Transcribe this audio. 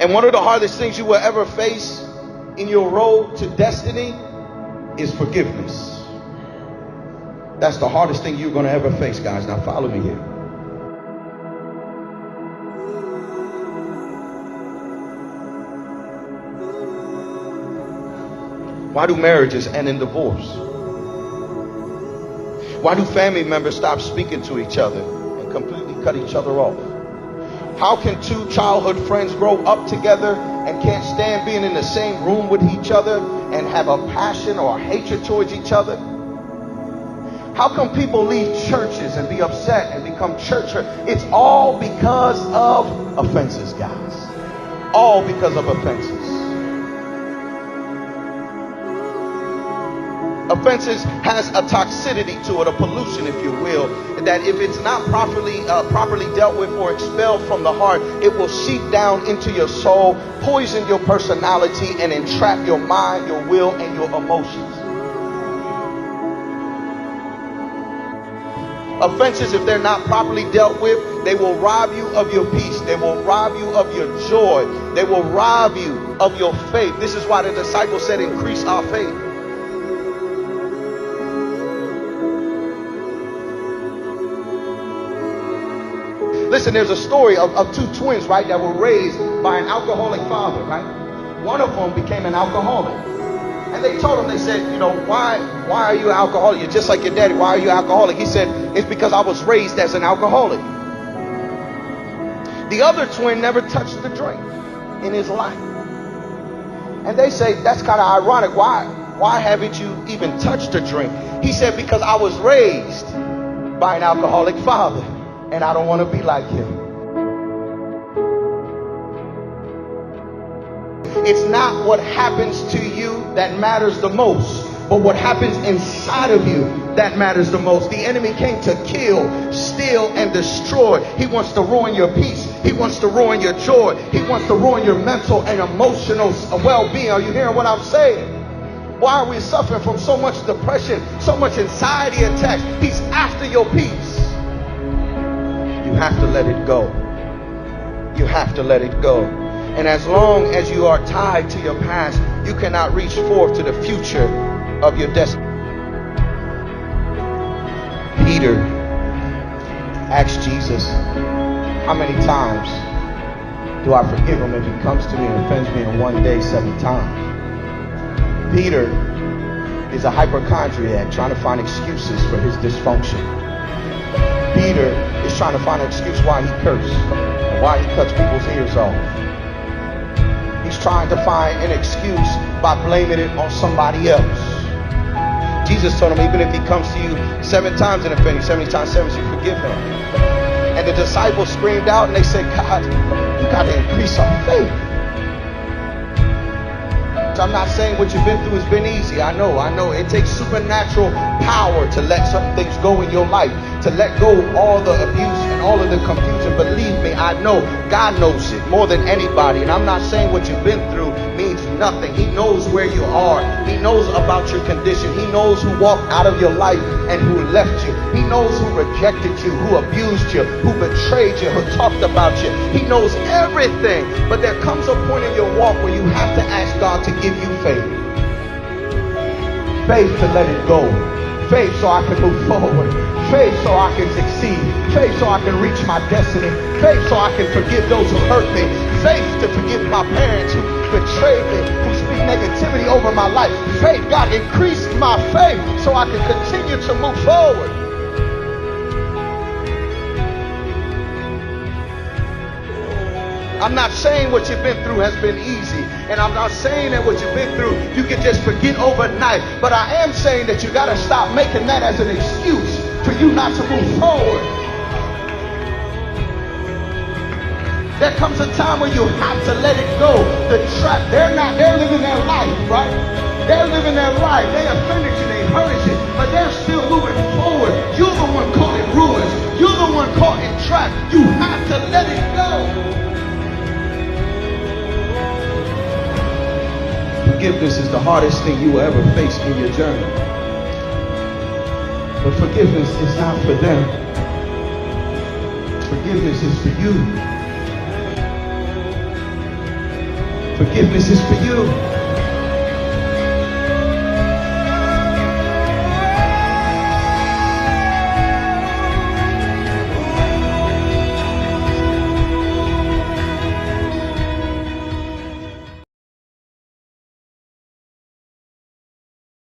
And one of the hardest things you will ever face in your road to destiny is forgiveness. That's the hardest thing you're going to ever face, guys. Now follow me here. Why do marriages end in divorce? Why do family members stop speaking to each other and completely cut each other off? How can two childhood friends grow up together and can't stand being in the same room with each other and have a passion or a hatred towards each other? How come people leave churches and be upset and become church hurt? It's all because of offenses, guys. All because of offenses. Offenses has a toxicity to it, a pollution, if you will, that if it's not properly dealt with or expelled from the heart, it will seep down into your soul, poison your personality, and entrap your mind, your will, and your emotions. Offenses, if they're not properly dealt with, they will rob you of your peace. They will rob you of your joy. They will rob you of your faith. This is why the disciples said, increase our faith. Listen, there's a story of two twins, right, that were raised by an alcoholic father, right? One of them became an alcoholic. And they told him, they said, you know, why are you an alcoholic? You're just like your daddy. Why are you an alcoholic? He said, it's because I was raised as an alcoholic. The other twin never touched the drink in his life. And they say, that's kind of ironic. Why haven't you even touched a drink? He said, because I was raised by an alcoholic father. And I don't want to be like him. It's not what happens to you that matters the most, but what happens inside of you that matters the most. The enemy came to kill, steal, and destroy. He wants to ruin your peace. He wants to ruin your joy. He wants to ruin your mental and emotional well-being. Are you hearing what I'm saying? Why are we suffering from so much depression, so much anxiety attacks? He's after your peace. You have to let it go. You have to let it go. And as long as you are tied to your past, you cannot reach forth to the future of your destiny. Peter asked Jesus, how many times do I forgive him if he comes to me and offends me in one day 7 times? Peter is a hypochondriac trying to find excuses for his dysfunction. Peter is trying to find an excuse why he cursed and why he cuts people's ears off. He's trying to find an excuse by blaming it on somebody else. Jesus told him, even if he comes to you 7 times and offend you, 70 times 7, you forgive him. And the disciples screamed out and they said, God, you got to increase our faith. I'm not saying what you've been through has been easy. I know. It takes supernatural power to let certain things go in your life, to let go of all the abuse and all of the confusion. Believe me, I know God knows it more than anybody. And I'm not saying what you've been through means nothing. He knows where you are. He knows about your condition. He knows who walked out of your life and who left you. He knows who rejected you, who abused you, who betrayed you, who talked about you. He knows everything. But there comes a point in your walk where you have to ask God to give you faith. Faith to let it go. Faith so I can move forward. Faith so I can succeed. Faith so I can reach my destiny. Faith so I can forgive those who hurt me. Faith to forgive my parents who betrayed me, who speak negativity over my life. Faith, God, increase my faith so I can continue to move forward. I'm not saying what you've been through has been easy. And I'm not saying that what you've been through you can just forget overnight. But I am saying that you got to stop making that as an excuse for you not to move forward. There comes a time where you have to let it go. The trap, they're living their life, right? They're living their life. They offended you, they hurt you, but they're still moving forward. You're the one caught in ruins. You're the one caught in trap. You have to let it go. Forgiveness is the hardest thing you will ever face in your journey. But forgiveness is not for them. Forgiveness is for you. Forgiveness is for you.